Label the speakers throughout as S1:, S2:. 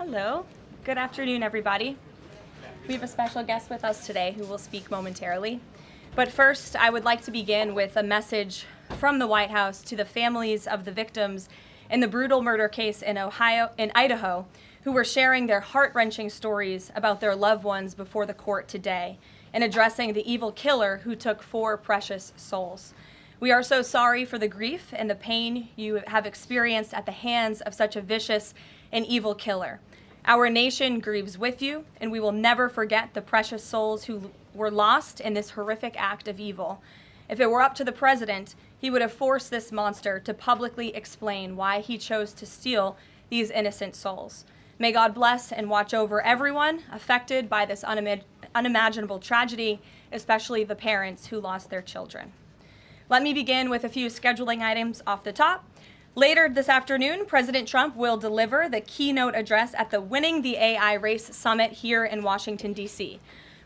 S1: Hello. Good afternoon, everybody. We have a special guest with us today who will speak momentarily. But first, I would like to begin with a message from the White House to the families of the victims in the brutal murder case in Idaho, who were sharing their heart-wrenching stories about their loved ones before the court today and addressing the evil killer who took 4 precious souls. We are so sorry for the grief and the pain you have experienced at the hands of such a vicious and evil killer. Our nation grieves with you, and we will never forget the precious souls who were lost in this horrific act of evil. If it were up to the president, he would have forced this monster to publicly explain why he chose to steal these innocent souls. May God bless and watch over everyone affected by this unimaginable tragedy, especially the parents who lost their children. Let me begin with a few scheduling items off the top. Later this afternoon, President Trump will deliver the keynote address at the Winning the AI Race Summit here in Washington, D.C.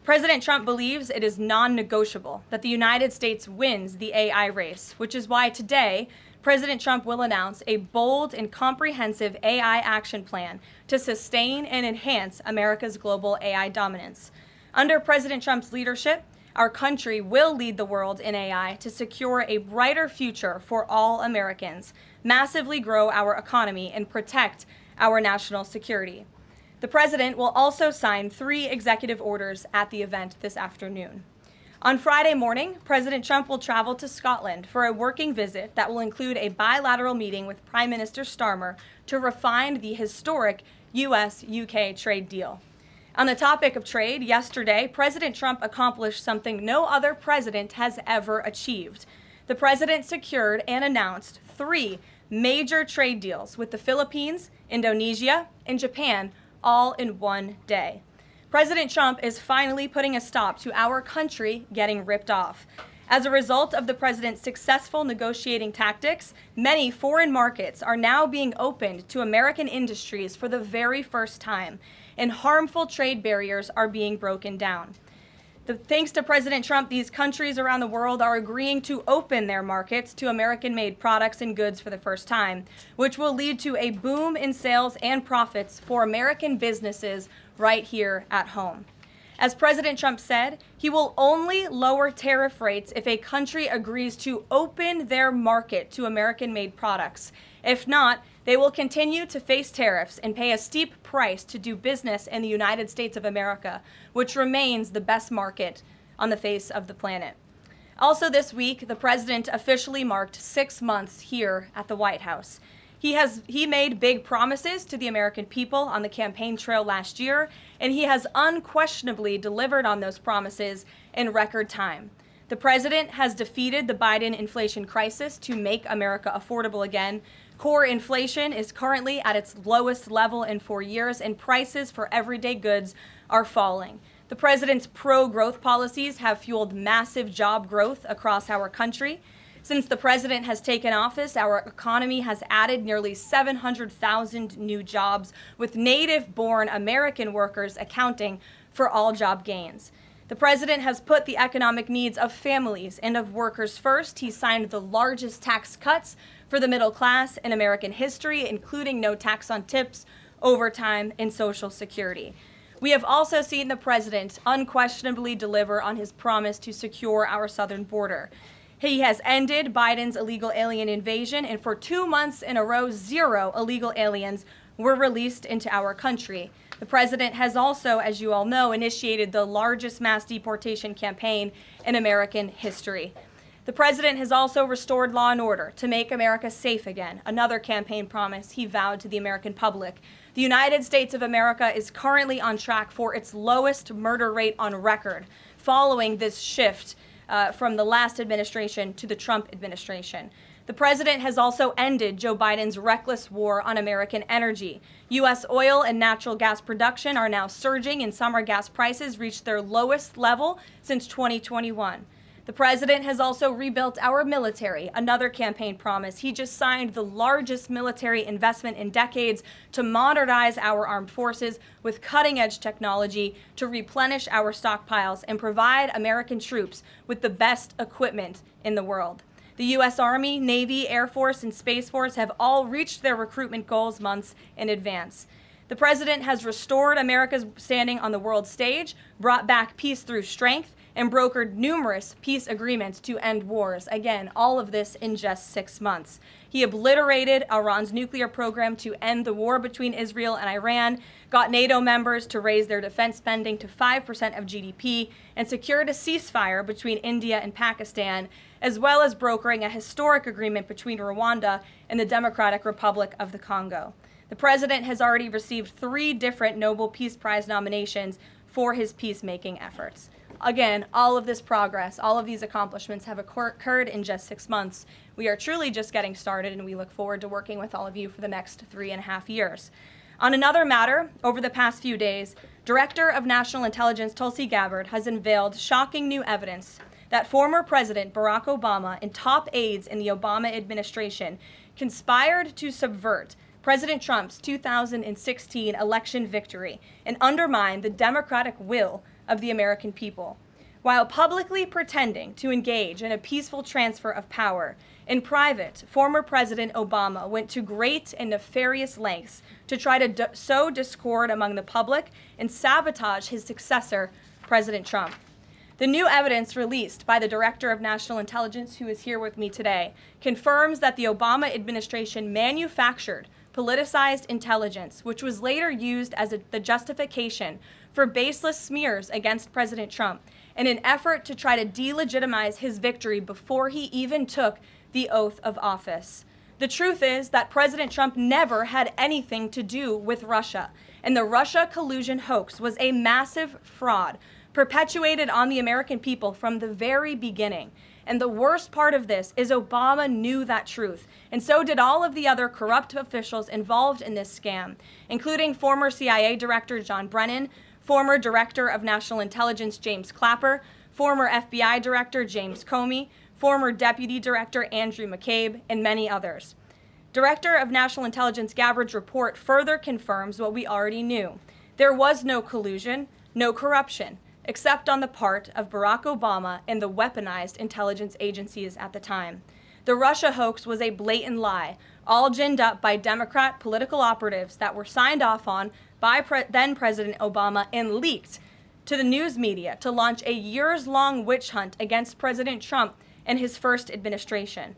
S1: President Trump believes it is non-negotiable that the United States wins the AI race, which is why today, President Trump will announce a bold and comprehensive AI action plan to sustain and enhance America's global AI dominance. Under President Trump's leadership, our country will lead the world in AI to secure a brighter future for all Americans, massively grow our economy, and protect our national security. The president will also sign 3 executive orders at the event this afternoon. On Friday morning, President Trump will travel to Scotland for a working visit that will include a bilateral meeting with Prime Minister Starmer to refine the historic U.S.-UK trade deal. On the topic of trade, yesterday, President Trump accomplished something no other president has ever achieved. The president secured and announced 3 major trade deals with the Philippines, Indonesia, and Japan, all in one day. President Trump is finally putting a stop to our country getting ripped off. As a result of the president's successful negotiating tactics, many foreign markets are now being opened to American industries for the very first time, and harmful trade barriers are being broken down. Thanks to President Trump, these countries around the world are agreeing to open their markets to American-made products and goods for the first time, which will lead to a boom in sales and profits for American businesses right here at home. As President Trump said, he will only lower tariff rates if a country agrees to open their market to American-made products. If not, they will continue to face tariffs and pay a steep price to do business in the United States of America, which remains the best market on the face of the planet. Also this week, the president officially marked 6 months here at the White House. He made big promises to the American people on the campaign trail last year, and he has unquestionably delivered on those promises in record time. The president has defeated the Biden inflation crisis to make America affordable again. Core inflation is currently at its lowest level in 4 years, and prices for everyday goods are falling. The president's pro-growth policies have fueled massive job growth across our country. Since the president has taken office, our economy has added nearly 700,000 new jobs, with native-born American workers accounting for all job gains. The president has put the economic needs of families and of workers first. He signed the largest tax cuts for the middle class in American history, including no tax on tips, overtime, and Social Security. We have also seen the president unquestionably deliver on his promise to secure our southern border. He has ended Biden's illegal alien invasion, and for 2 months in a row, 0 illegal aliens were released into our country. The president has also, as you all know, initiated the largest mass deportation campaign in American history. The president has also restored law and order to make America safe again, another campaign promise he vowed to the American public. The United States of America is currently on track for its lowest murder rate on record, following this shift from the last administration to the Trump administration. The president has also ended Joe Biden's reckless war on American energy. U.S. oil and natural gas production are now surging, and summer gas prices reached their lowest level since 2021. The president has also rebuilt our military, another campaign promise. He just signed the largest military investment in decades to modernize our armed forces with cutting-edge technology to replenish our stockpiles and provide American troops with the best equipment in the world. The U.S. Army, Navy, Air Force, and Space Force have all reached their recruitment goals months in advance. The president has restored America's standing on the world stage, brought back peace through strength, and brokered numerous peace agreements to end wars. Again, all of this in just 6 months. He obliterated Iran's nuclear program to end the war between Israel and Iran, got NATO members to raise their defense spending to 5% of GDP, and secured a ceasefire between India and Pakistan, as well as brokering a historic agreement between Rwanda and the Democratic Republic of the Congo. The president has already received 3 different Nobel Peace Prize nominations for his peacemaking efforts. Again, all of this progress, all of these accomplishments have occurred in just 6 months. We are truly just getting started, and we look forward to working with all of you for the next 3.5 years. On another matter, over the past few days, Director of National Intelligence Tulsi Gabbard has unveiled shocking new evidence that former President Barack Obama and top aides in the Obama administration conspired to subvert President Trump's 2016 election victory and undermine the democratic will of the American people. While publicly pretending to engage in a peaceful transfer of power, in private, former President Obama went to great and nefarious lengths to try to sow discord among the public and sabotage his successor, President Trump. The new evidence released by the Director of National Intelligence, who is here with me today, confirms that the Obama administration manufactured politicized intelligence, which was later used as the justification for baseless smears against President Trump in an effort to try to delegitimize his victory before he even took the oath of office. The truth is that President Trump never had anything to do with Russia, and the Russia collusion hoax was a massive fraud perpetuated on the American people from the very beginning. And the worst part of this is Obama knew that truth, and so did all of the other corrupt officials involved in this scam, including former CIA Director John Brennan, former Director of National Intelligence James Clapper, former FBI Director James Comey, former Deputy Director Andrew McCabe, and many others. Director of National Intelligence Gabbard's report further confirms what we already knew. There was no collusion, no corruption, except on the part of Barack Obama and the weaponized intelligence agencies at the time. The Russia hoax was a blatant lie, all ginned up by Democrat political operatives that were signed off on by then President Obama and leaked to the news media to launch a years-long witch hunt against President Trump and his first administration.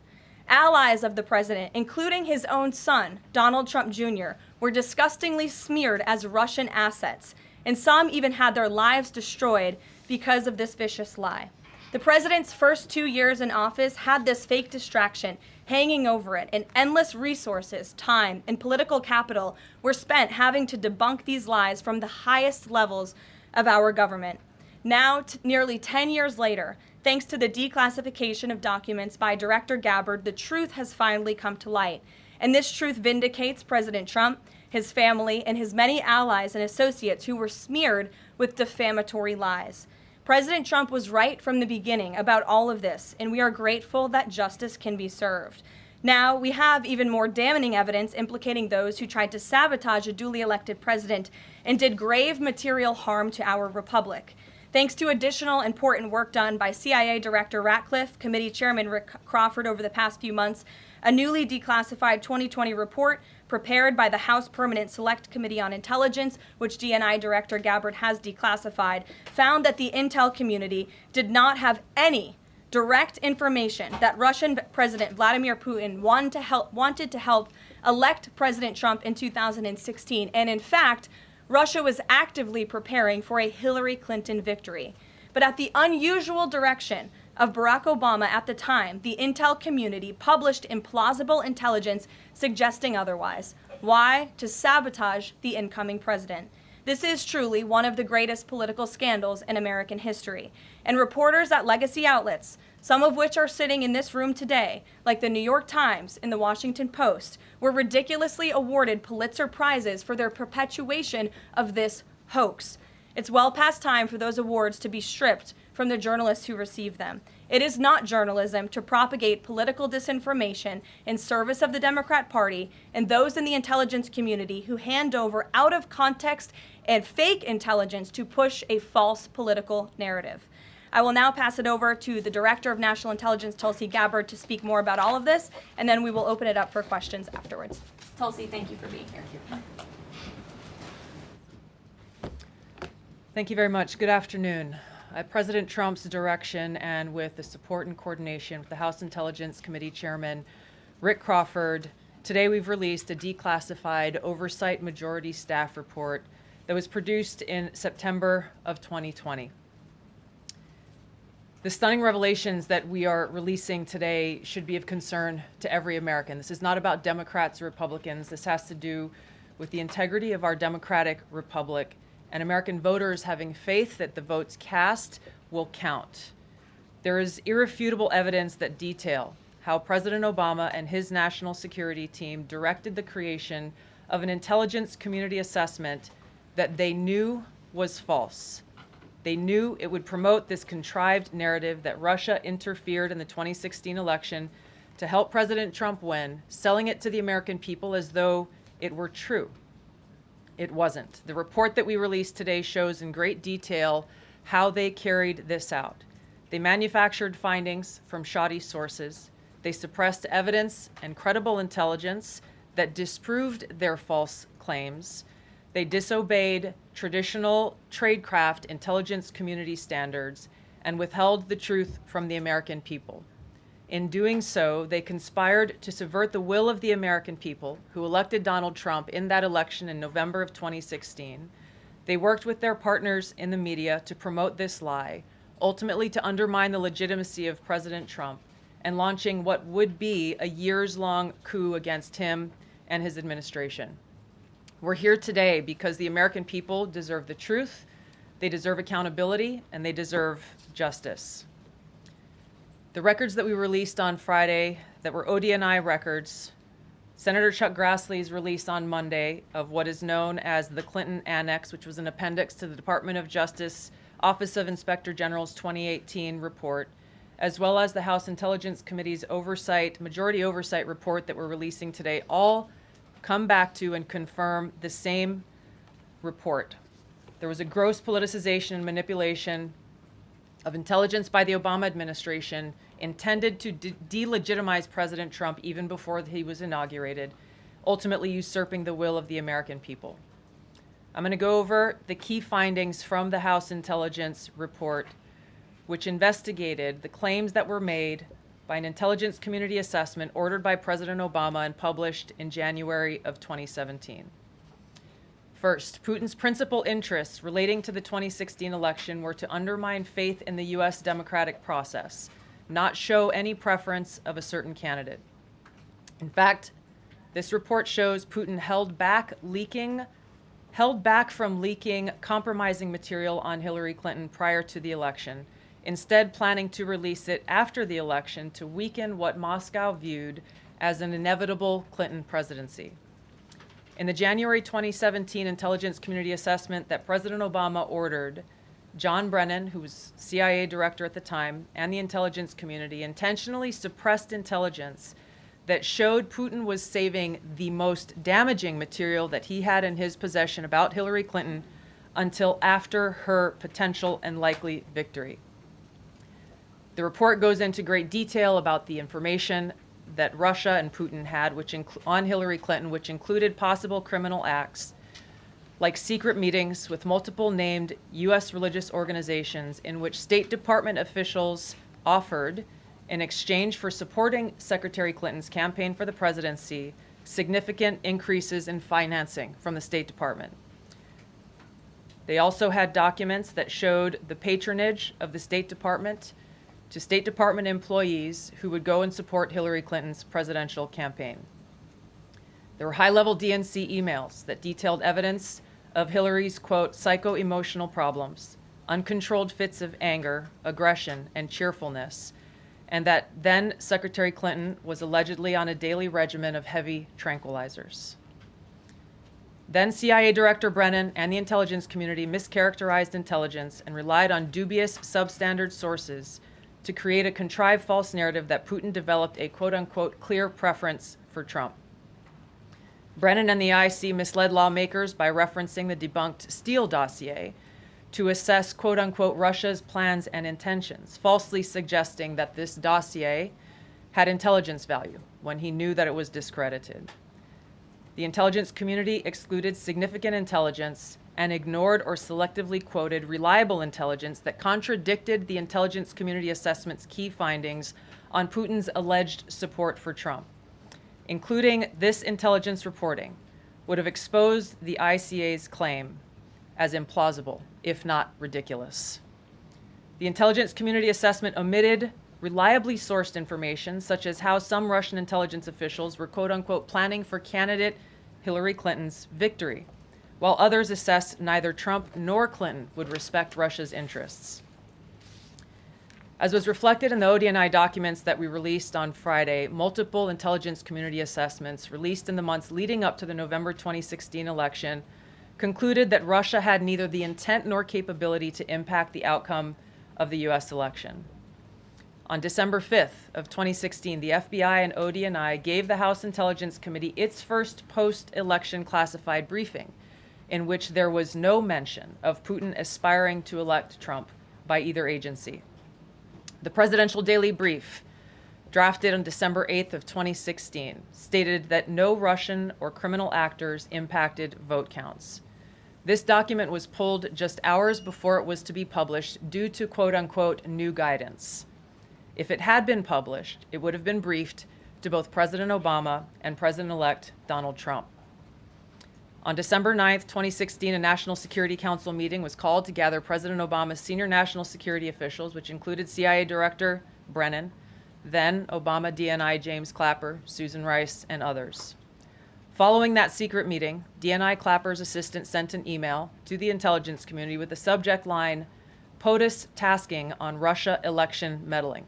S1: Allies of the president, including his own son, Donald Trump Jr., were disgustingly smeared as Russian assets, and some even had their lives destroyed because of this vicious lie. The president's first 2 years in office had this fake distraction hanging over it, and endless resources, time, and political capital were spent having to debunk these lies from the highest levels of our government. Now, nearly 10 years later, thanks to the declassification of documents by Director Gabbard, the truth has finally come to light. And this truth vindicates President Trump, his family, and his many allies and associates who were smeared with defamatory lies. President Trump was right from the beginning about all of this, and we are grateful that justice can be served. Now, we have even more damning evidence implicating those who tried to sabotage a duly elected president and did grave material harm to our republic. Thanks to additional important work done by CIA Director Ratcliffe, Committee Chairman Rick Crawford over the past few months, a newly declassified 2020 report prepared by the House Permanent Select Committee on Intelligence, which DNI Director Gabbard has declassified, found that the intel community did not have any direct information that Russian President Vladimir Putin wanted to help elect President Trump in 2016. And in fact, Russia was actively preparing for a Hillary Clinton victory. But at the unusual direction of Barack Obama at the time, the intel community published implausible intelligence suggesting otherwise. Why? To sabotage the incoming president. This is truly one of the greatest political scandals in American history. And reporters at legacy outlets, some of which are sitting in this room today, like the New York Times and the Washington Post, were ridiculously awarded Pulitzer Prizes for their perpetuation of this hoax. It's well past time for those awards to be stripped from the journalists who receive them. It is not journalism to propagate political disinformation in service of the Democrat Party and those in the intelligence community who hand over out of context and fake intelligence to push a false political narrative. I will now pass it over to the Director of National Intelligence, Tulsi Gabbard, to speak more about all of this, and then we will open it up for questions afterwards. Tulsi, thank you for being here.
S2: Thank you very much. Good afternoon. At President Trump's direction and with the support and coordination with the House Intelligence Committee Chairman Rick Crawford, today we've released a declassified Oversight Majority Staff report that was produced in September of 2020. The stunning revelations that we are releasing today should be of concern to every American. This is not about Democrats or Republicans. This has to do with the integrity of our democratic republic and American voters having faith that the votes cast will count. There is irrefutable evidence that detail how President Obama and his national security team directed the creation of an intelligence community assessment that they knew was false. They knew it would promote this contrived narrative that Russia interfered in the 2016 election to help President Trump win, selling it to the American people as though it were true. It wasn't. The report that we released today shows in great detail how they carried this out. They manufactured findings from shoddy sources. They suppressed evidence and credible intelligence that disproved their false claims. They disobeyed traditional tradecraft intelligence community standards and withheld the truth from the American people. In doing so, they conspired to subvert the will of the American people who elected Donald Trump in that election in November of 2016. They worked with their partners in the media to promote this lie, ultimately to undermine the legitimacy of President Trump and launching what would be a years-long coup against him and his administration. We're here today because the American people deserve the truth, they deserve accountability, and they deserve justice. The records that we released on Friday that were ODNI records, Senator Chuck Grassley's release on Monday of what is known as the Clinton Annex, which was an appendix to the Department of Justice Office of Inspector General's 2018 report, as well as the House Intelligence Committee's majority oversight report that we're releasing today, all come back to and confirm the same report. There was a gross politicization and manipulation of intelligence by the Obama administration intended to delegitimize President Trump even before he was inaugurated, ultimately usurping the will of the American people. I'm going to go over the key findings from the House Intelligence report, which investigated the claims that were made by an intelligence community assessment ordered by President Obama and published in January of 2017. First, Putin's principal interests relating to the 2016 election were to undermine faith in the U.S. democratic process, not show any preference of a certain candidate. In fact, this report shows Putin held back from leaking compromising material on Hillary Clinton prior to the election, instead planning to release it after the election to weaken what Moscow viewed as an inevitable Clinton presidency. In the January 2017 intelligence community assessment that President Obama ordered, John Brennan, who was CIA director at the time, and the intelligence community intentionally suppressed intelligence that showed Putin was saving the most damaging material that he had in his possession about Hillary Clinton until after her potential and likely victory. The report goes into great detail about the information that Russia and Putin had on Hillary Clinton, which included possible criminal acts like secret meetings with multiple named U.S. religious organizations in which State Department officials offered, in exchange for supporting Secretary Clinton's campaign for the presidency, significant increases in financing from the State Department. They also had documents that showed the patronage of the State Department to State Department employees who would go and support Hillary Clinton's presidential campaign. There were high-level DNC emails that detailed evidence of Hillary's, quote, psycho-emotional problems, uncontrolled fits of anger, aggression, and cheerfulness, and that then Secretary Clinton was allegedly on a daily regimen of heavy tranquilizers. Then CIA Director Brennan and the intelligence community mischaracterized intelligence and relied on dubious substandard sources to create a contrived false narrative that Putin developed a quote-unquote clear preference for Trump. Brennan and the IC misled lawmakers by referencing the debunked Steele dossier to assess quote-unquote Russia's plans and intentions, falsely suggesting that this dossier had intelligence value when he knew that it was discredited. The intelligence community excluded significant intelligence and ignored or selectively quoted reliable intelligence that contradicted the intelligence community assessment's key findings on Putin's alleged support for Trump. Including this intelligence reporting would have exposed the ICA's claim as implausible, if not ridiculous. The intelligence community assessment omitted reliably sourced information, such as how some Russian intelligence officials were quote-unquote planning for candidate Hillary Clinton's victory, while others assessed neither Trump nor Clinton would respect Russia's interests. As was reflected in the ODNI documents that we released on Friday, multiple intelligence community assessments released in the months leading up to the November 2016 election concluded that Russia had neither the intent nor capability to impact the outcome of the US election. On December 5th of 2016, the FBI and ODNI gave the House Intelligence Committee its first post-election classified briefing, in which there was no mention of Putin aspiring to elect Trump by either agency. The Presidential Daily Brief, drafted on December 8th of 2016, stated that no Russian or criminal actors impacted vote counts. This document was pulled just hours before it was to be published due to quote-unquote new guidance. If it had been published, it would have been briefed to both President Obama and President-elect Donald Trump. On December 9th, 2016, a National Security Council meeting was called to gather President Obama's senior national security officials, which included CIA Director Brennan, then Obama DNI James Clapper, Susan Rice, and others. Following that secret meeting, DNI Clapper's assistant sent an email to the intelligence community with the subject line, POTUS tasking on Russia election meddling,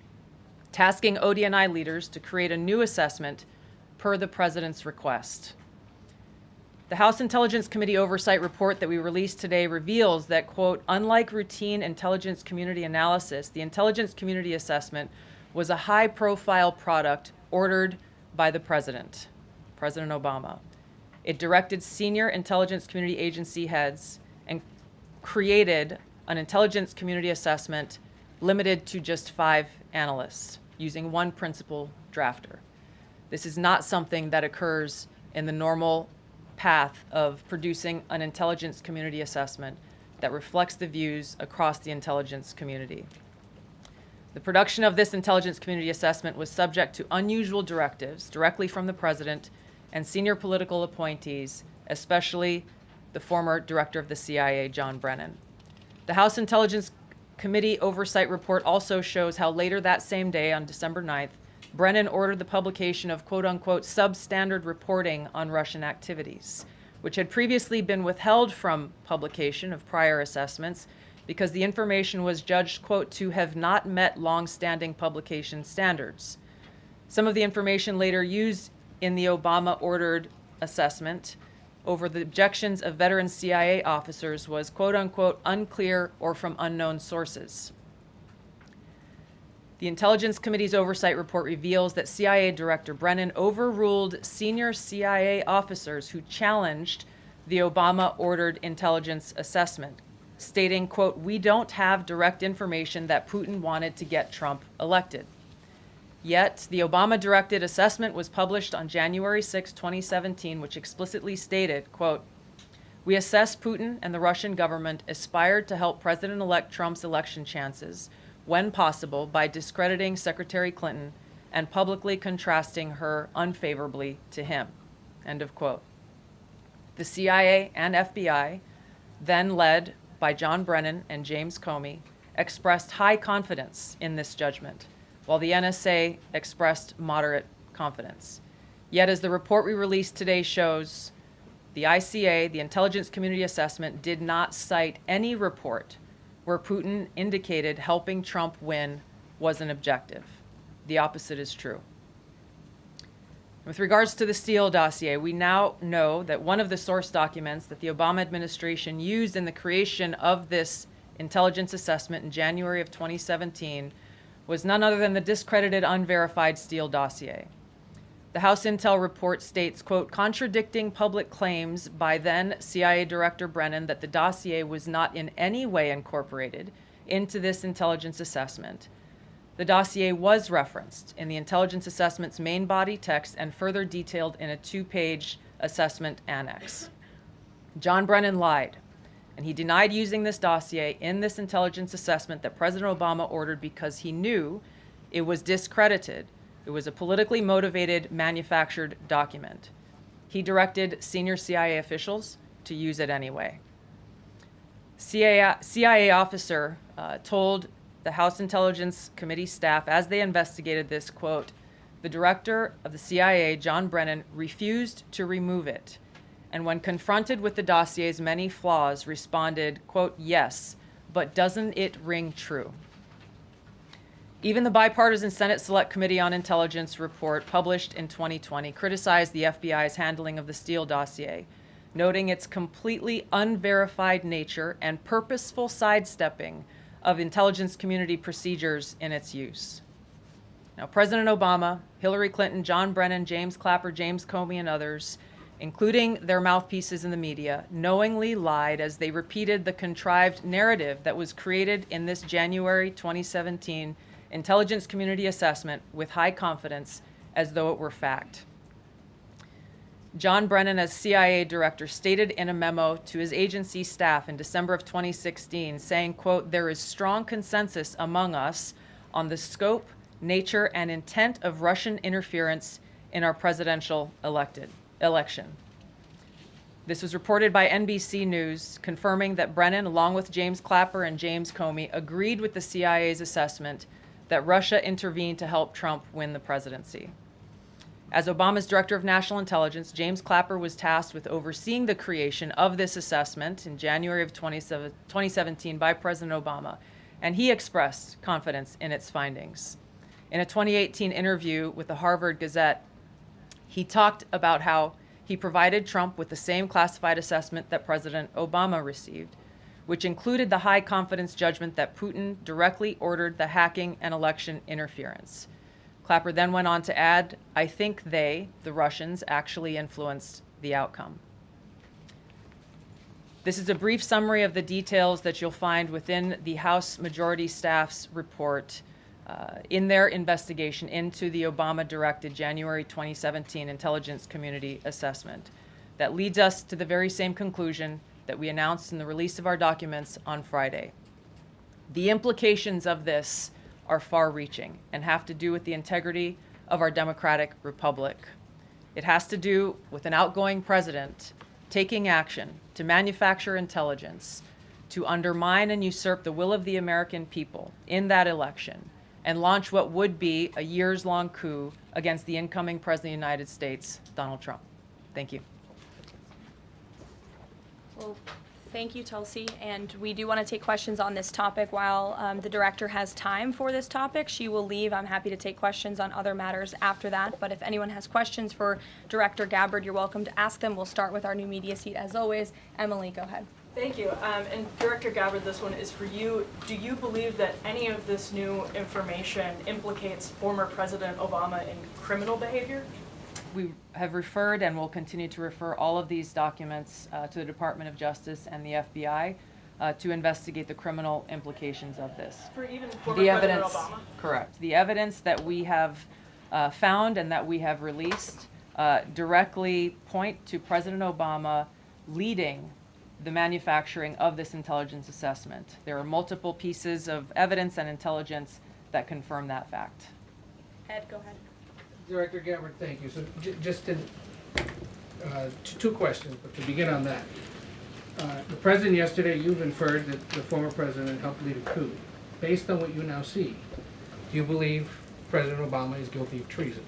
S2: tasking ODNI leaders to create a new assessment per the president's request. The House Intelligence Committee Oversight Report that we released today reveals that, quote, unlike routine intelligence community analysis, the intelligence community assessment was a high-profile product ordered by the president, President Obama. It directed senior intelligence community agency heads and created an intelligence community assessment limited to just 5 analysts, using one principal drafter. This is not something that occurs in the normal path of producing an intelligence community assessment that reflects the views across the intelligence community. The production of this intelligence community assessment was subject to unusual directives directly from the president and senior political appointees, especially the former director of the CIA, John Brennan. The House Intelligence Committee Oversight Report also shows how later that same day, on December 9th, Brennan ordered the publication of quote-unquote substandard reporting on Russian activities, which had previously been withheld from publication of prior assessments because the information was judged, quote, to have not met long-standing publication standards. Some of the information later used in the Obama-ordered assessment over the objections of veteran CIA officers was, quote-unquote, unclear or from unknown sources. The Intelligence Committee's oversight report reveals that CIA Director Brennan overruled senior CIA officers who challenged the Obama-ordered intelligence assessment, stating, quote, we don't have direct information that Putin wanted to get Trump elected. Yet, the Obama-directed assessment was published on January 6, 2017, which explicitly stated, quote, we assess Putin and the Russian government aspired to help President-elect Trump's election chances when possible by discrediting Secretary Clinton and publicly contrasting her unfavorably to him, end of quote. The CIA and FBI, then led by John Brennan and James Comey, expressed high confidence in this judgment, while the NSA expressed moderate confidence. Yet, as the report we released today shows, the ICA, the Intelligence Community Assessment, did not cite any report where Putin indicated helping Trump win was an objective. The opposite is true. With regards to the Steele dossier, we now know that one of the source documents that the Obama administration used in the creation of this intelligence assessment in January of 2017 was none other than the discredited, unverified Steele dossier. The House Intel report states, quote, contradicting public claims by then CIA Director Brennan that the dossier was not in any way incorporated into this intelligence assessment. The dossier was referenced in the intelligence assessment's main body text and further detailed in a 2-page assessment annex. John Brennan lied And he denied using this dossier in this intelligence assessment that President Obama ordered because he knew it was discredited. It was a politically motivated, manufactured document. He directed senior CIA officials to use it anyway. CIA officer told the House Intelligence Committee staff as they investigated this, quote, "The director of the CIA, John Brennan, refused to remove it, and when confronted with the dossier's many flaws, responded, quote, 'Yes, but doesn't it ring true?'" Even the bipartisan Senate Select Committee on Intelligence report published in 2020 criticized the FBI's handling of the Steele dossier, noting its completely unverified nature and purposeful sidestepping of intelligence community procedures in its use. Now, President Obama, Hillary Clinton, John Brennan, James Clapper, James Comey, and others, including their mouthpieces in the media, knowingly lied as they repeated the contrived narrative that was created in this January 2017 intelligence community assessment with high confidence as though it were fact. John Brennan, as CIA director, stated in a memo to his agency staff in December of 2016, saying, quote, "There is strong consensus among us on the scope, nature, and intent of Russian interference in our presidential election." This was reported by NBC News, confirming that Brennan, along with James Clapper and James Comey, agreed with the CIA's assessment that Russia intervened to help Trump win the presidency. As Obama's director of national intelligence, James Clapper was tasked with overseeing the creation of this assessment in January of 2017 by President Obama, and he expressed confidence in its findings. In a 2018 interview with the Harvard Gazette, he talked about how he provided Trump with the same classified assessment that President Obama received, which included the high confidence judgment that Putin directly ordered the hacking and election interference. Clapper then went on to add, "I think they, the Russians, actually influenced the outcome." This is a brief summary of the details that you'll find within the House Majority Staff's report in their investigation into the Obama-directed January 2017 Intelligence Community Assessment that leads us to the very same conclusion that we announced in the release of our documents on Friday. The implications of this are far-reaching and have to do with the integrity of our democratic republic. It has to do with an outgoing president taking action to manufacture intelligence, to undermine and usurp the will of the American people in that election, and launch what would be a years-long coup against the incoming President of the United States, Donald Trump. Thank you.
S1: Well, thank you, Tulsi. And we do want to take questions on this topic while the director has time for this topic. She will leave. I'm happy to take questions on other matters after that. But if anyone has questions for Director Gabbard, you're welcome to ask them. We'll start with our new media seat as always. Emily, go ahead.
S3: Thank you. And Director Gabbard, this one is for you. Do you believe that any of this new information implicates former President Obama in criminal behavior?
S2: We have referred and will continue to refer all of these documents to the Department of Justice and the FBI to investigate the criminal implications of this.
S3: For even former
S2: The
S3: President
S2: evidence,
S3: Obama?
S2: correct. The evidence that we have found and that we have released directly point to President Obama leading the manufacturing of this intelligence assessment. There are multiple pieces of evidence and intelligence that confirm that fact.
S1: Ed, go ahead.
S4: Director Gabbard, thank you. So just to, two questions, but to begin on that. The president yesterday, you've inferred that the former president helped lead a coup. Based on what you now see, do you believe President Obama is guilty of treason?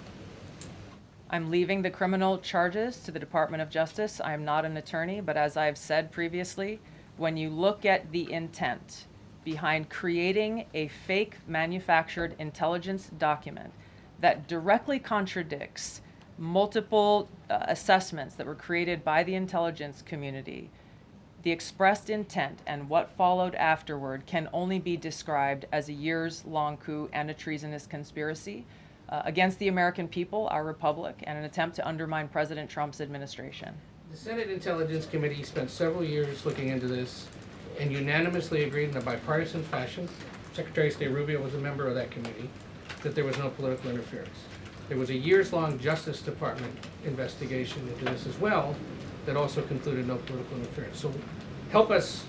S2: I'm leaving the criminal charges to the Department of Justice. I am not an attorney, but as I've said previously, when you look at the intent behind creating a fake manufactured intelligence document that directly contradicts multiple assessments that were created by the intelligence community, the expressed intent and what followed afterward can only be described as a years-long coup and a treasonous conspiracy against the American people, our republic, and an attempt to undermine President Trump's administration.
S4: The Senate Intelligence Committee spent several years looking into this and unanimously agreed in a bipartisan fashion, Secretary of State Rubio was a member of that committee, that there was no political interference. There was a years-long Justice Department investigation into this as well that also concluded no political interference. So help us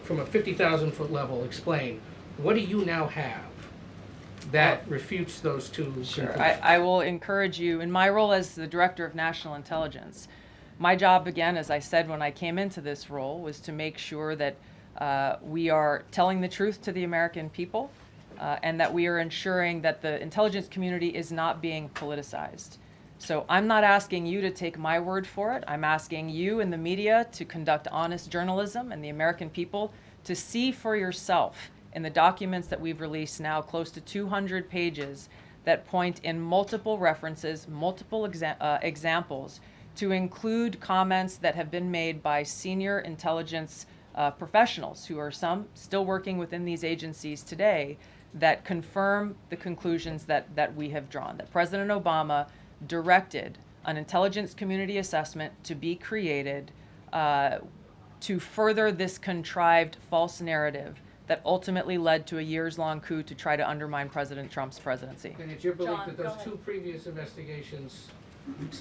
S4: from a 50,000-foot level, explain, what do you now have that refutes those two
S2: Sure.
S4: conclusions?
S2: I will encourage you, in my role as the Director of National Intelligence, my job, again, as I said when I came into this role, was to make sure that we are telling the truth to the American people and that we are ensuring that the intelligence community is not being politicized. So I'm not asking you to take my word for it. I'm asking you and the media to conduct honest journalism and the American people to see for yourself in the documents that we've released now, close to 200 pages, that point in multiple references, multiple examples, to include comments that have been made by senior intelligence professionals, who are some still working within these agencies today, that confirm the conclusions that we have drawn, that President Obama directed an intelligence community assessment to be created to further this contrived false narrative that ultimately led to a years-long coup to try to undermine President Trump's presidency.
S4: And it's your belief
S1: John,
S4: that
S1: go
S4: those
S1: ahead.
S4: 2 previous investigations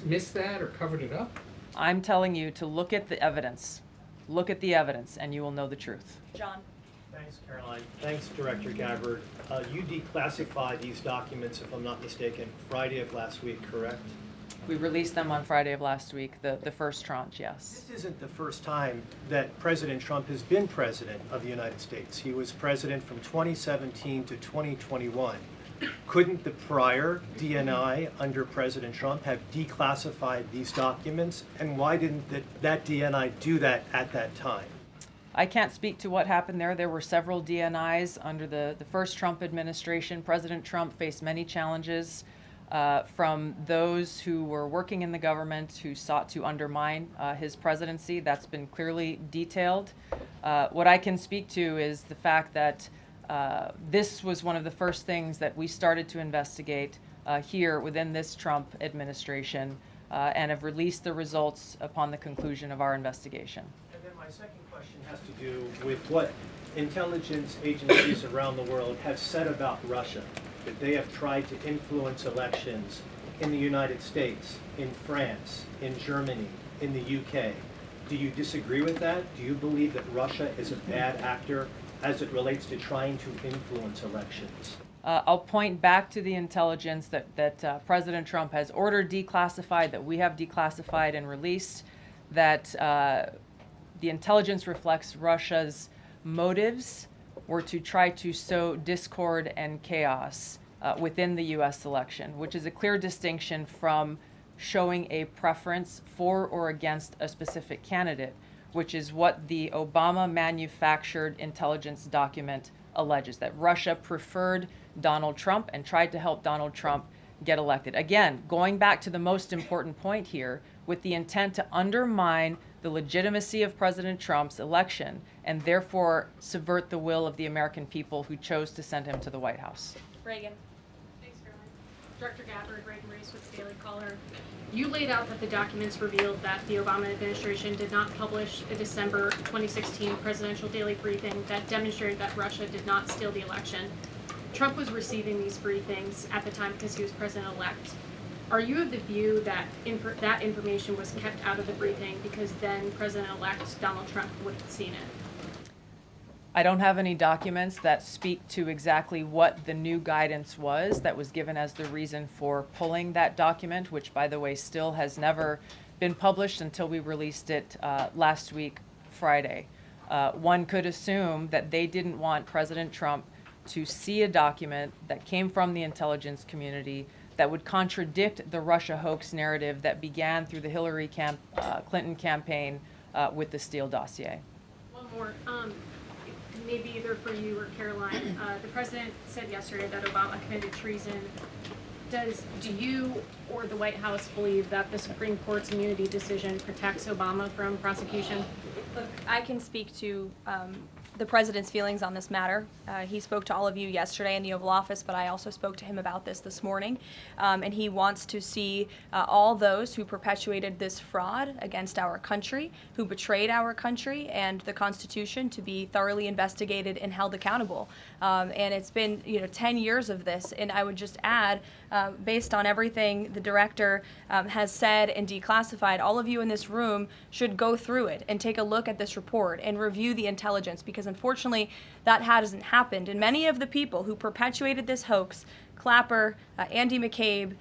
S4: missed that or covered it up?
S2: I'm telling you to look at the evidence. Look at the evidence and you will know the truth.
S1: John.
S5: Thanks, Caroline. Thanks, Director Gabbard. You declassified these documents, if I'm not mistaken, Friday of last week, correct?
S2: We released them on Friday of last week, the first tranche, yes.
S5: This isn't the first time that President Trump has been president of the United States. He was president from 2017 to 2021. Couldn't the prior DNI under President Trump have declassified these documents? And why didn't that DNI do that at that time?
S2: I can't speak to what happened there. There were several DNIs under the first Trump administration. President Trump faced many challenges from those who were working in the government who sought to undermine his presidency. That's been clearly detailed. What I can speak to is the fact that this was one of the first things that we started to investigate here within this Trump administration and have released the results upon the conclusion of our investigation.
S5: And then my second question has to do with what intelligence agencies around the world have said about Russia, that they have tried to influence elections in the United States, in France, in Germany, in the UK. Do you disagree with that? Do you believe that Russia is a bad actor as it relates to trying to influence elections?
S2: I'll point back to the intelligence that President Trump has ordered declassified, that we have declassified and released, that the intelligence reflects Russia's motives were to try to sow discord and chaos within the U.S. election, which is a clear distinction from showing a preference for or against a specific candidate, which is what the Obama manufactured intelligence document alleges, that Russia preferred Donald Trump and tried to help Donald Trump get elected. Again, going back to the most important point here, with the intent to undermine the legitimacy of President Trump's election and therefore subvert the will of the American people who chose to send him to the White House.
S1: Reagan.
S6: Thanks, Caroline. Director Gabbard, Reagan Reese with the Daily Caller. You laid out that the documents revealed that the Obama administration did not publish a December 2016 presidential daily briefing that demonstrated that Russia did not steal the election. Trump was receiving these briefings at the time because he was president-elect. Are you of the view that that information was kept out of the briefing because then President-elect Donald Trump would have seen it?
S2: I don't have any documents that speak to exactly what the new guidance was that was given as the reason for pulling that document, which, by the way, still has never been published until we released it last week, Friday. One could assume that they didn't want President Trump to see a document that came from the intelligence community that would contradict the Russia hoax narrative that began through the Hillary Clinton campaign with the Steele dossier.
S6: One more, maybe either for you or Caroline. The president said yesterday that Obama committed treason. Do you or the White House believe that the Supreme Court's immunity decision protects Obama from prosecution?
S1: Look, I can speak to the president's feelings on this matter. He spoke to all of you yesterday in the Oval Office, but I also spoke to him about this morning. And he wants to see all those who perpetuated this fraud against our country, who betrayed our country and the Constitution, to be thoroughly investigated and held accountable. And it's been 10 years of this. And I would just add, based on everything the director has said and declassified, all of you in this room should go through it and take a look at this report and review the intelligence, because because unfortunately that hasn't happened. And many of the people who perpetuated this hoax, Clapper, Andy McCabe,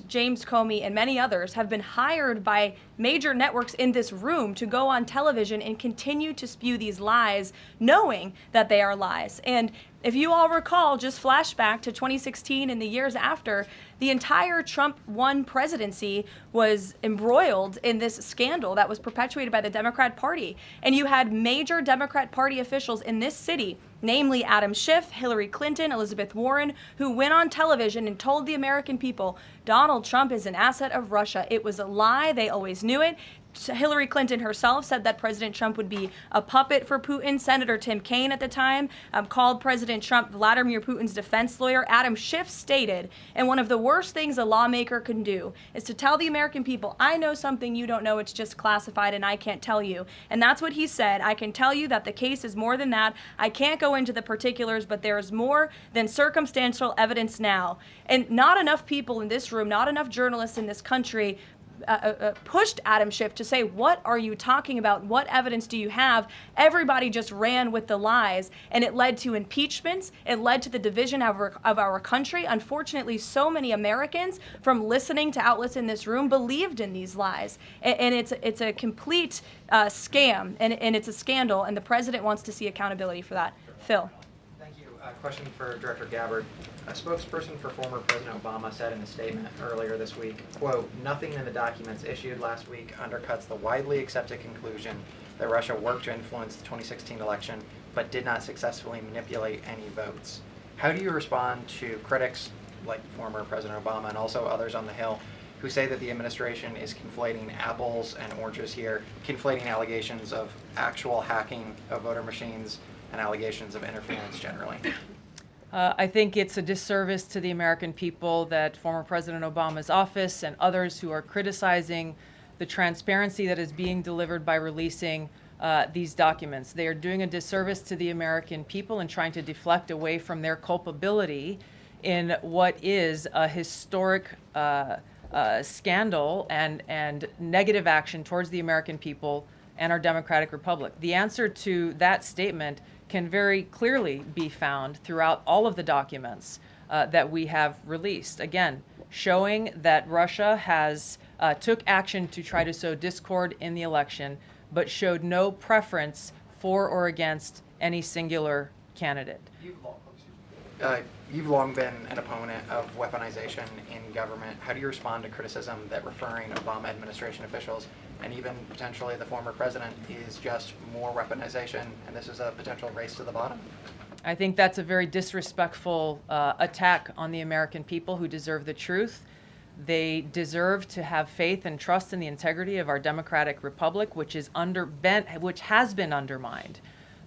S1: James Comey, and many others, have been hired by major networks in this room to go on television and continue to spew these lies, knowing that they are lies. And if you all recall, just flashback to 2016 and the years after, the entire Trump 1 presidency was embroiled in this scandal that was perpetuated by the Democrat Party. And you had major Democrat Party officials in this city, namely Adam Schiff, Hillary Clinton, Elizabeth Warren, who went on television and told the American people, Donald Trump is an asset of Russia. It was a lie. They always knew it. Hillary Clinton herself said that President Trump would be a puppet for Putin. Senator Tim Kaine at the time called President Trump Vladimir Putin's defense lawyer. Adam Schiff stated, and one of the worst things a lawmaker can do is to tell the American people, I know something you don't know, it's just classified and I can't tell you. And that's what he said. I can tell you that the case is more than that. I can't go into the particulars, but there is more than circumstantial evidence now. And not enough people in this room, not enough journalists in this country pushed Adam Schiff to say, what are you talking about? What evidence do you have? Everybody just ran with the lies, and it led to impeachments. It led to the division of our country. Unfortunately, so many Americans, from listening to outlets in this room, believed in these lies. And it's a complete scam, and it's a scandal, and the president wants to see accountability for that. Phil.
S7: Thank you. Question for Director Gabbard. A spokesperson for former President Obama said in a statement earlier this week, quote, nothing in the documents issued last week undercuts the widely accepted conclusion that Russia worked to influence the 2016 election but did not successfully manipulate any votes. How do you respond to critics like former President Obama and also others on the Hill who say that the administration is conflating apples and oranges here, conflating allegations of actual hacking of voter machines and allegations of interference generally?
S2: I think it's a disservice to the American people that former President Obama's office and others who are criticizing the transparency that is being delivered by releasing these documents. They are doing a disservice to the American people and trying to deflect away from their culpability in what is a historic scandal and negative action towards the American people and our democratic republic. The answer to that statement can very clearly be found throughout all of the documents that we have released. Again, showing that Russia has took action to try to sow discord in the election, but showed no preference for or against any singular candidate.
S7: You've long been an opponent of weaponization in government. How do you respond to criticism that referring Obama administration officials and even potentially the former president is just more weaponization and this is a potential race to the bottom?
S2: I think that's a very disrespectful attack on the American people who deserve the truth. They deserve to have faith and trust in the integrity of our democratic republic, which has been undermined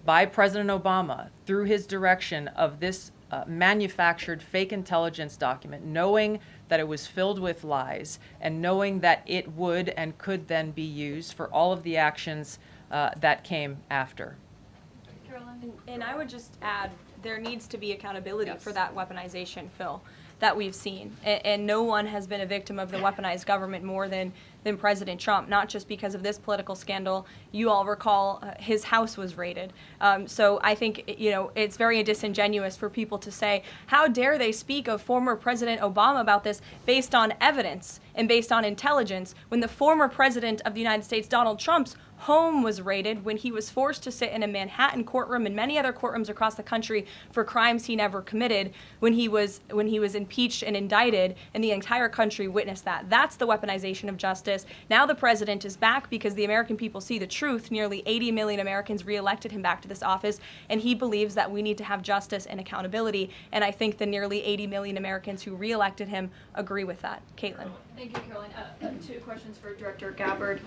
S2: by President Obama through his direction of this manufactured fake intelligence document, knowing that it was filled with lies and knowing that it would and could then be used for all of the actions that came after.
S1: Karoline, and I would just add, there needs to be accountability for that weaponization, Phil, that we've seen. And no one has been a victim of the weaponized government more than President Trump, not just because of this political scandal. You all recall his house was raided. So I think, it's very disingenuous for people to say, how dare they speak of former President Obama about this based on evidence and based on intelligence when the former President of the United States, Donald Trump's home was raided, when he was forced to sit in a Manhattan courtroom and many other courtrooms across the country for crimes he never committed, when he was impeached and indicted, and the entire country witnessed that. That's the weaponization of justice. Now the president is back because the American people see the truth. Nearly 80 million Americans reelected him back to this office, and he believes that we need to have justice and accountability. And I think the nearly 80 million Americans who reelected him agree with that. Caitlin.
S3: Thank you, Caroline. Two questions for Director Gabbard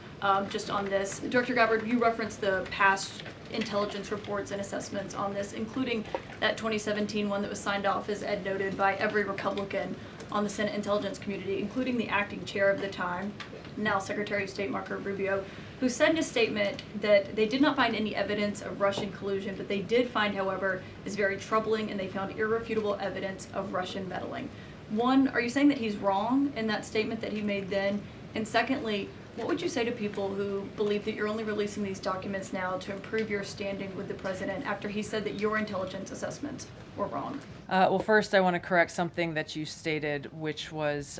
S3: just on this. Director Gabbard, you referenced the past intelligence reports and assessments on this, including that 2017 one that was signed off, as Ed noted, by every Republican on the Senate Intelligence Community, including the acting chair of the time, now Secretary of State Marco Rubio, who said in a statement that they did not find any evidence of Russian collusion, but they did find, however, is very troubling, and they found irrefutable evidence of Russian meddling. One, are you saying that he's wrong in that statement that he made then? And secondly, What would you say to people who believe that you're only releasing these documents now to improve your standing with the president after he said that your intelligence assessments were wrong?
S2: Well, first, I want to correct something that you stated, which was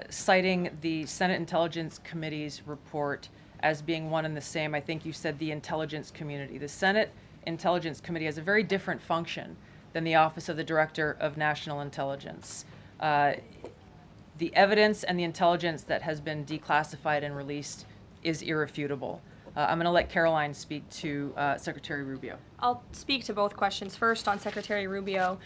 S2: citing the Senate Intelligence Committee's report as being one and the same. I think you said the intelligence community. The Senate Intelligence Committee has a very different function than the Office of the Director of National Intelligence. The evidence and the intelligence that has been declassified and released is irrefutable. I'm going to let Karoline speak to Secretary Rubio.
S1: I'll speak to both questions. First, on Secretary Rubio,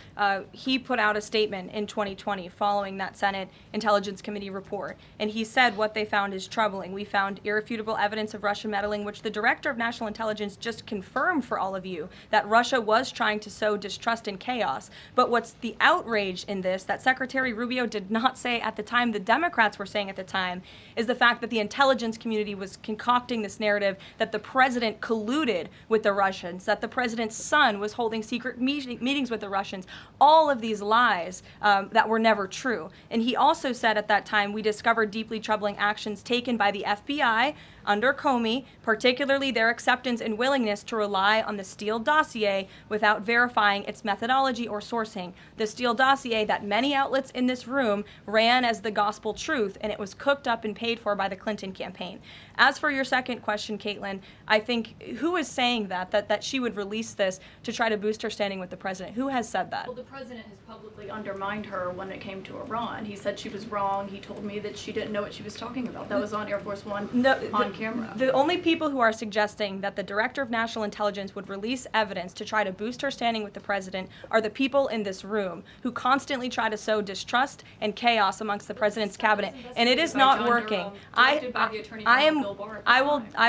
S1: he put out a statement in 2020 following that Senate Intelligence Committee report, and he said what they found is troubling. We found irrefutable evidence of Russian meddling, which the Director of National Intelligence just confirmed for all of you, that Russia was trying to sow distrust and chaos. But what's the outrage in this that Secretary Rubio did not say at the time, the Democrats were saying at the time, is the fact that the intelligence community was concocting this narrative that the president colluded with the Russians, that the president's son was holding secret meetings with the Russians, all of these lies that were never true. And he also said at that time, we discovered deeply troubling actions taken by the FBI under Comey, particularly their acceptance and willingness to rely on the Steele dossier without verifying its methodology or sourcing. The Steele dossier that many outlets in this room ran as the gospel truth, and it was cooked up and paid for by the Clinton campaign. As for your second question, Caitlin, I think who is saying that she would release this to try to boost her standing with the president? Who has said that?
S3: Well, the president has publicly undermined her when it came to Iran. He said she was wrong. He told me that she didn't know what she was talking about. That was on Air Force One on camera.
S1: The only people who are suggesting that the Director of National Intelligence would release evidence to try to boost her standing with the president are the people in this room who constantly try to sow distrust and chaos amongst the president's cabinet, and it is not working. I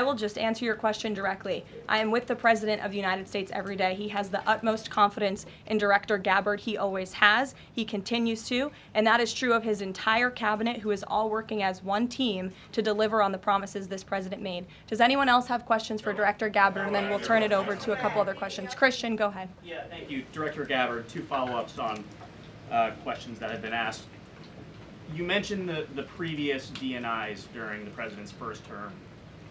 S1: will just answer your question directly. I am with the President of the United States every day. He has the utmost confidence in Director Gabbard. He always has. He continues to, and that is true of his entire cabinet, who is all working as one team to deliver on the promises this president made. Does anyone else have questions for Director Gabbard? And then we'll turn it over to a couple other questions. Christian, go ahead.
S8: Yeah, thank you. Director Gabbard, two follow-ups on questions that have been asked. You mentioned the previous DNIs during the president's first term.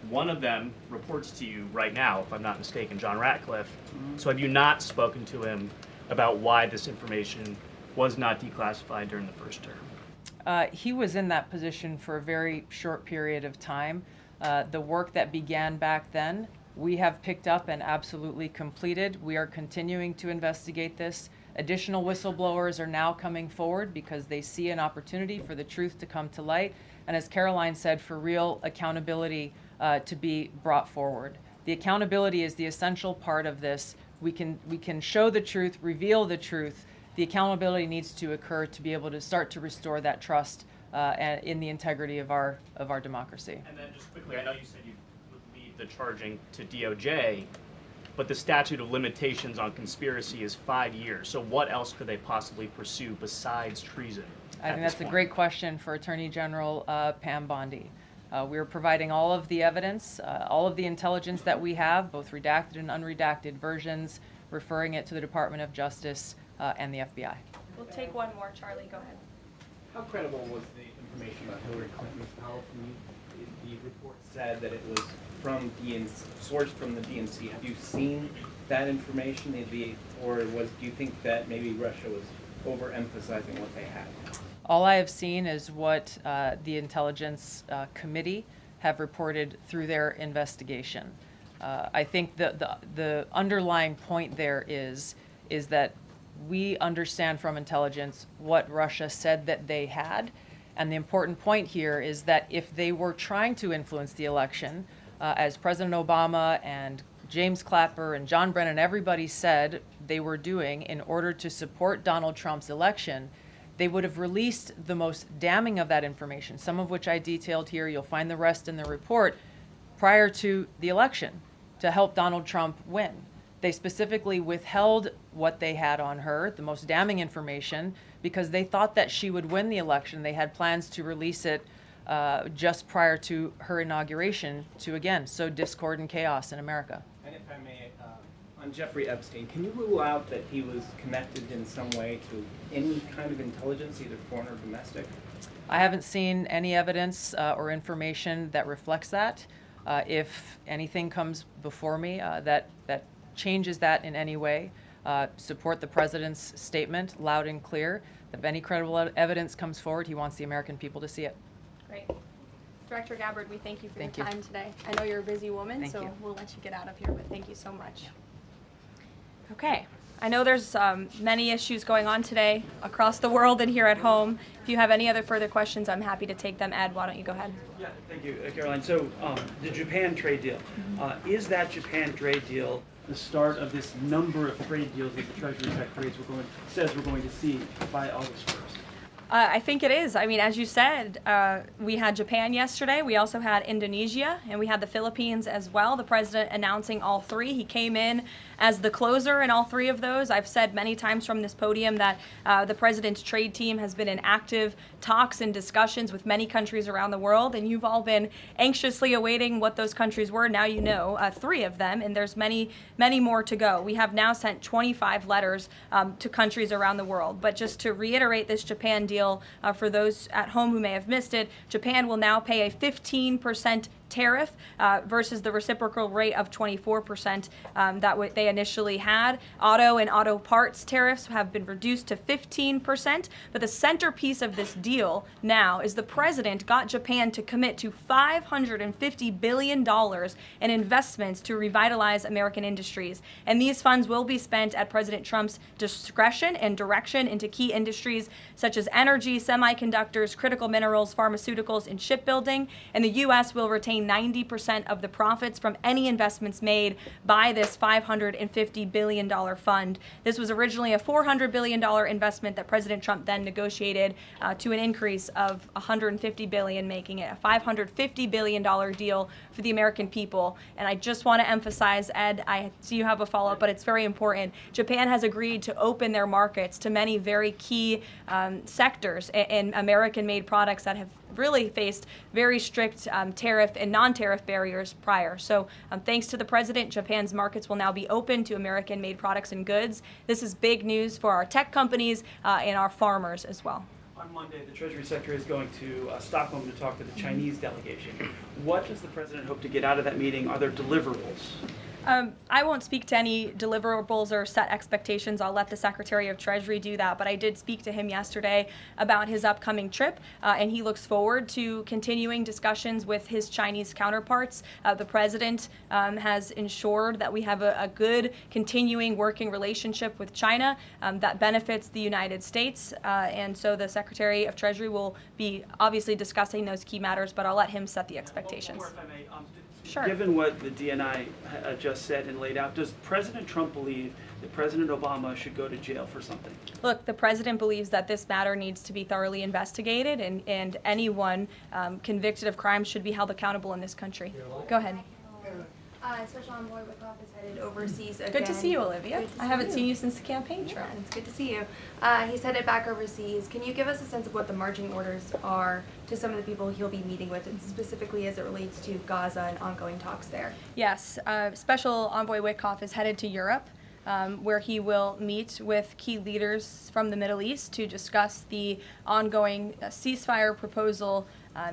S8: One of them reports to you right now, if I'm not mistaken, John Ratcliffe. So have you not spoken to him about why this information was not declassified during the first term?
S2: He was in that position for a very short period of time. The work that began back then, we have picked up and absolutely completed. We are continuing to investigate this. Additional whistleblowers are now coming forward because they see an opportunity for the truth to come to light. And as Karoline said, for real accountability to be brought forward. The accountability is the essential part of this. We can show the truth, reveal the truth. The accountability needs to occur to be able to start to restore that trust in the integrity of our democracy.
S8: And then just quickly, I know you said you would leave the charging to DOJ, but the statute of limitations on conspiracy is 5 years. So what else could they possibly pursue besides treason?
S2: I think that's a great question for Attorney General Pam Bondi. We're providing all of the evidence, all of the intelligence that we have, both redacted and unredacted versions, referring it to the Department of Justice and the FBI.
S1: We'll take one more. Charlie, go ahead.
S9: How credible was the information about Hillary Clinton's power from the report said that it was from sourced from the DNC? Have you seen that information, or do you think that maybe Russia was overemphasizing what they had?
S2: All I have seen is what the Intelligence Committee have reported through their investigation. I think the underlying point there is that we understand from intelligence what Russia said that they had. And the important point here is that if they were trying to influence the election, as President Obama and James Clapper and John Brennan, everybody said they were doing in order to support Donald Trump's election, they would have released the most damning of that information, some of which I detailed here. You'll find the rest in the report, prior to the election to help Donald Trump win. They specifically withheld what they had on her, the most damning information, because they thought that she would win the election. They had plans to release it just prior to her inauguration to, again, sow discord and chaos in America.
S9: And if I may, On Jeffrey Epstein, can you rule out that he was connected in some way to any kind of intelligence, either foreign or domestic?
S2: I haven't seen any evidence or information that reflects that. If anything comes before me that changes that in any way, support the president's statement loud and clear. If any credible evidence comes forward, he wants the American people to see it.
S1: Great. Director Gabbard, we thank you for
S2: Thank
S1: your
S2: you.
S1: time today. I know you're a busy woman,
S2: Thank
S1: so
S2: you.
S1: we'll let you get out of here, but thank you so much. Okay. I know there's many issues going on today across the world and here at home. If you have any other further questions, I'm happy to take them. Ed, why don't you go ahead?
S10: Yeah, thank you, Caroline. So the Japan trade deal, is that Japan trade deal the start of this number of trade deals that the Treasury Secretary says we're going to see by August 1st?
S1: I think it is. I mean, as you said, we had Japan yesterday. We also had Indonesia, and we had the Philippines as well. The president announcing all three. He came in as the closer in all three of those. I've said many times from this podium that the president's trade team has been in active talks and discussions with many countries around the world, and you've all been anxiously awaiting what those countries were. Now you know three of them, and there's many, many more to go. We have now sent 25 letters to countries around the world. But just to reiterate this Japan deal, for those at home who may have missed it, Japan will now pay a 15% tariff versus the reciprocal rate of 24% that they initially had. Auto and auto parts tariffs have been reduced to 15%, but the centerpiece of this deal now is the president got Japan to commit to $550 billion in investments to revitalize American industries. And these funds will be spent at President Trump's discretion and direction into key industries such as energy, semiconductors, critical minerals, pharmaceuticals, and shipbuilding. And the U.S. will retain 90% of the profits from any investments made by this $550 billion fund. This was originally a $400 billion investment that President Trump then negotiated to an increase of $150 billion, making it a $550 billion deal for the American people. And I just want to emphasize, Ed, I see you have a follow-up, but it's very important. Japan has agreed to open their markets to many very key sectors in American-made products that have really faced very strict tariff and non-tariff barriers prior. So thanks to the president, Japan's markets will now be open to American-made products and goods. This is big news for our tech companies and our farmers as well.
S10: On Monday, the Treasury Secretary is going to Stockholm to talk to the Chinese delegation. What does the president hope to get out of that meeting? Are there deliverables?
S1: I won't speak to any deliverables or set expectations. I'll let the Secretary of Treasury do that. But I did speak to him yesterday about his upcoming trip, and he looks forward to continuing discussions with his Chinese counterparts. The President has ensured that we have a good continuing working relationship with China that benefits the United States. And so the Secretary of Treasury will be obviously discussing those key matters, but I'll let him set the expectations.
S10: One more, if I may.
S1: Sure.
S10: Given what the DNI just said and laid out, does President Trump believe that President Obama should go to jail for something?
S1: Look, the president believes that this matter needs to be thoroughly investigated, and anyone convicted of crime should be held accountable in this country. Go ahead.
S11: Special Envoy Wickoff is headed overseas again.
S1: Good to see you, Olivia.
S11: Good to
S1: I haven't
S11: see
S1: seen you since the campaign trail.
S11: Yeah, it's good to see you. He's headed back overseas. Can you give us a sense of what the marching orders are to some of the people he'll be meeting with, and specifically as it relates to Gaza and ongoing talks there?
S1: Yes, Special Envoy Wickoff is headed to Europe, where he will meet with key leaders from the Middle East to discuss the ongoing ceasefire proposal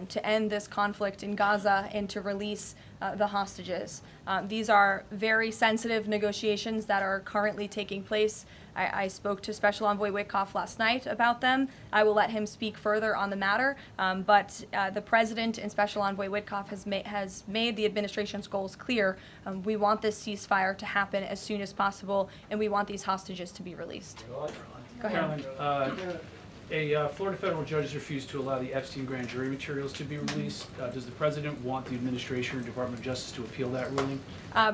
S1: to end this conflict in Gaza and to release the hostages. These are very sensitive negotiations that are currently taking place. I spoke to Special Envoy Wickoff last night about them. I will let him speak further on the matter, but the President and Special Envoy Wickoff has made the administration's goals clear. We want this ceasefire to happen as soon as possible, and we want these hostages to be released. Go ahead.
S12: Caroline, a Florida federal judge has refused to allow the Epstein grand jury materials to be released. Does the president want the administration or Department of Justice to appeal that ruling?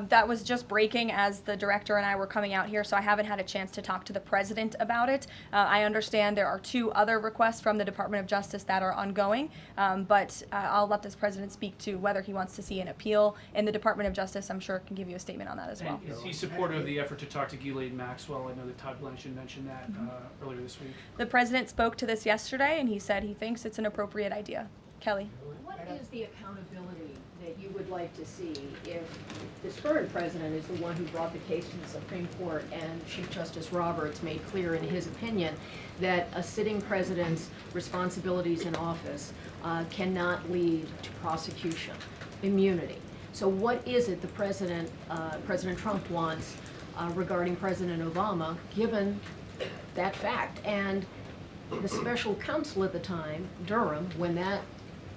S1: That was just breaking as the director and I were coming out here, so I haven't had a chance to talk to the president about it. I understand there are 2 other requests from the Department of Justice that are ongoing, but I'll let this president speak to whether he wants to see an appeal in the Department of Justice. I'm sure can give you a statement on that as well.
S12: And is he supportive of the effort to talk to Ghislaine Maxwell? I know that Todd Blanchard mentioned that earlier this week.
S1: The president spoke to this yesterday, and he said he thinks it's an appropriate idea. Kelly.
S13: What is the accountability that you would would like to see if this current president is the one who brought the case to the Supreme Court, and Chief Justice Roberts made clear in his opinion that a sitting president's responsibilities in office cannot lead to prosecution, immunity. So what is it the President Trump wants regarding President Obama, given that fact? And the special counsel at the time, Durham, when that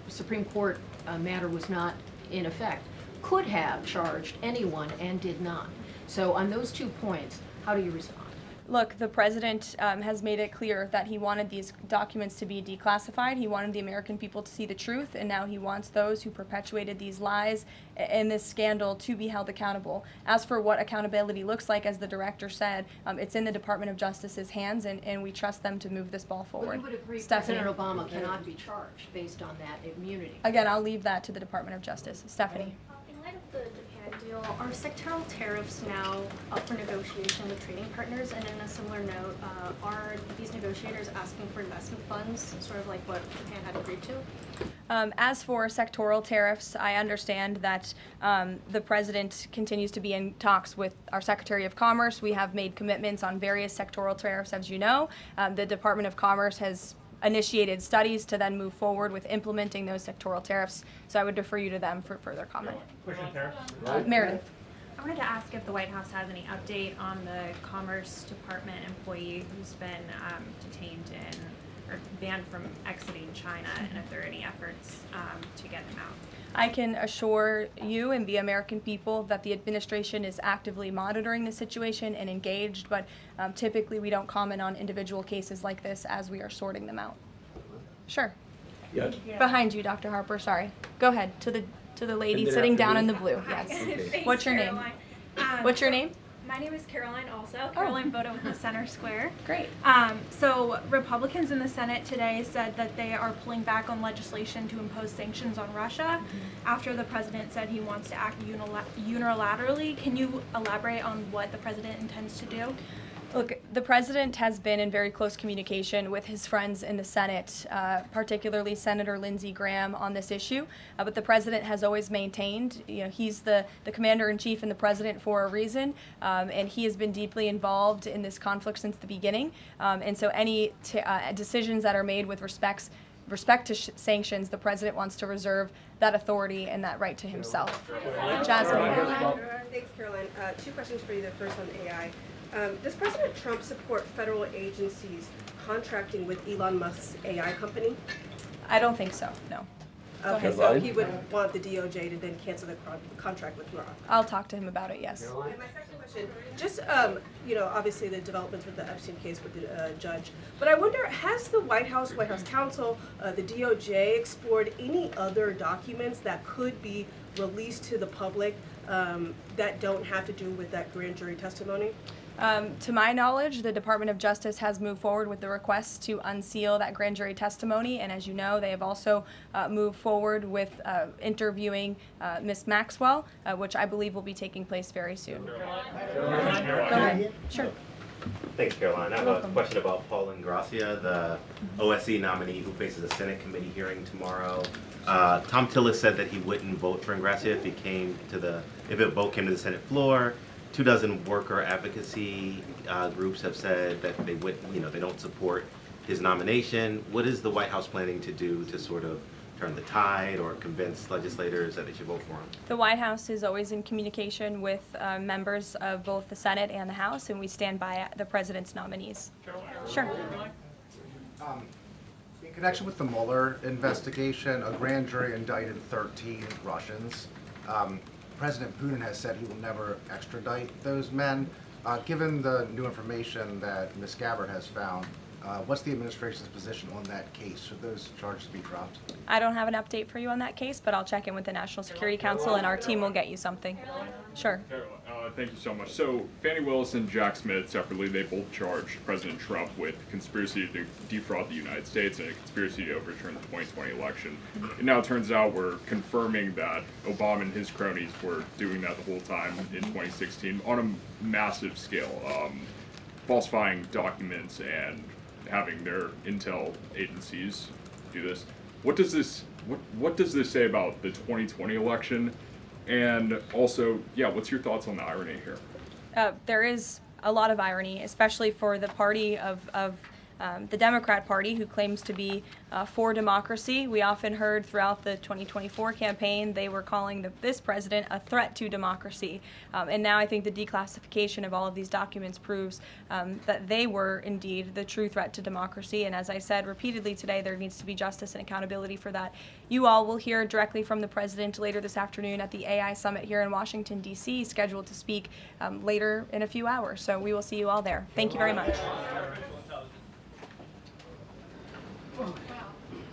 S13: Supreme Court matter was not in effect, could have charged anyone and did not. So on those 2 points, how do you respond?
S1: Look, the president has made it clear that he wanted these documents to be declassified. He wanted the American people to see the truth, and now he wants those who perpetuated these lies and this scandal to be held accountable. As for what accountability looks like, as the director said, it's in the Department of Justice's hands, and we trust them to move this ball forward.
S13: Well, you would agree
S1: Stephanie.
S13: President Obama cannot be charged based on that immunity.
S1: Again, I'll leave that to the Department of Justice. Stephanie.
S6: In light of the Japan deal, are sectoral tariffs now up for negotiation with trading partners? And in a similar note, are these negotiators asking for investment funds, sort of like what Japan had agreed to?
S1: As for sectoral tariffs, I understand that the president continues to be in talks with our Secretary of Commerce. We have made commitments on various sectoral tariffs, as you know. The Department of Commerce has initiated studies to then move forward with implementing those sectoral tariffs. So I would defer you to them for further comment. Meredith.
S14: I wanted to ask if the White House has any update on the Commerce Department employee who's been detained or banned from exiting China, and if there are any efforts to get him out.
S1: I can assure you and the American people that the administration is actively monitoring the situation and engaged, but typically we don't comment on individual cases like this as we are sorting them out. Sure.
S15: Yes.
S1: Behind you, Dr. Harper, sorry. Go ahead, to the lady sitting down in the blue.
S14: Hi.
S1: Yes.
S14: Thanks,
S1: What's your name? What's your name?
S14: My name is Caroline also. Caroline Boda with the Center Square.
S1: Great.
S14: So Republicans in the Senate today said that they are pulling back on legislation to impose sanctions on Russia after the president said he wants to act unilaterally. Can you elaborate on what the president intends to do?
S1: Look, the president has been in very close communication with his friends in the Senate, particularly Senator Lindsey Graham, on this issue. But the president has always maintained, he's the commander-in-chief and the president for a reason, and he has been deeply involved in this conflict since the beginning. And so any decisions that are made with respect to sanctions, the president wants to reserve that authority and that right to himself. Jasmine.
S16: Thanks, Caroline. 2 questions for you. The first on AI. Does President Trump support federal agencies contracting with Elon Musk's AI company?
S1: I don't think so, no.
S16: Okay, so he would want the DOJ to then cancel the contract with Roth.
S1: I'll talk to him about it, yes.
S16: And my second question, just, obviously the developments with the Epstein case with the judge, but I wonder, has the White House counsel, the DOJ explored any other documents that could be released to the public that don't have to do with that grand jury testimony?
S1: To my knowledge, the Department of Justice has moved forward with the request to unseal that grand jury testimony, and as you know, they have also moved forward with interviewing Ms. Maxwell, which I believe will be taking place very soon. Go ahead. Sure.
S17: Thanks, Caroline. I have a question about Paul Ingrassia, the OSC nominee who faces a Senate committee hearing tomorrow. Tom Tillis said that he wouldn't vote for Ingrassia if a vote came to the Senate floor. 24 worker advocacy groups have said that they don't support his nomination. What is the White House planning to do to sort of turn the tide or convince legislators that they should vote for him?
S1: The White House is always in communication with members of both the Senate and the House, and we stand by the president's nominees. Sure.
S18: In connection with the Mueller investigation, a grand jury indicted 13 Russians. President Putin has said he will never extradite those men. Given the new information that Ms. Gabbard has found, what's the administration's position on that case? Should those charges be dropped?
S1: I don't have an update for you on that case, but I'll check in with the National Security Council, and our team will get you something. Sure.
S19: Thank you so much. So Fannie Willis and Jack Smith separately, they both charged President Trump with conspiracy to defraud the United States and a conspiracy to overturn the 2020 election. It now turns out we're confirming that Obama and his cronies were doing that the whole time in 2016 on a massive scale, falsifying documents and having their intel agencies do this. What does this say about the 2020 election And also, yeah, what's your thoughts on the irony here?
S1: There is a lot of irony, especially for the party of the Democrat Party, who claims to be for democracy. We often heard throughout the 2024 campaign they were calling this president a threat to democracy. And now I think the declassification of all of these documents proves that they were indeed the true threat to democracy. And as I said repeatedly today, there needs to be justice and accountability for that. You all will hear directly from the president later this afternoon at the AI Summit here in Washington, D.C., scheduled to speak later in a few hours. So we will see you all there. Thank you very much.
S4: Oh.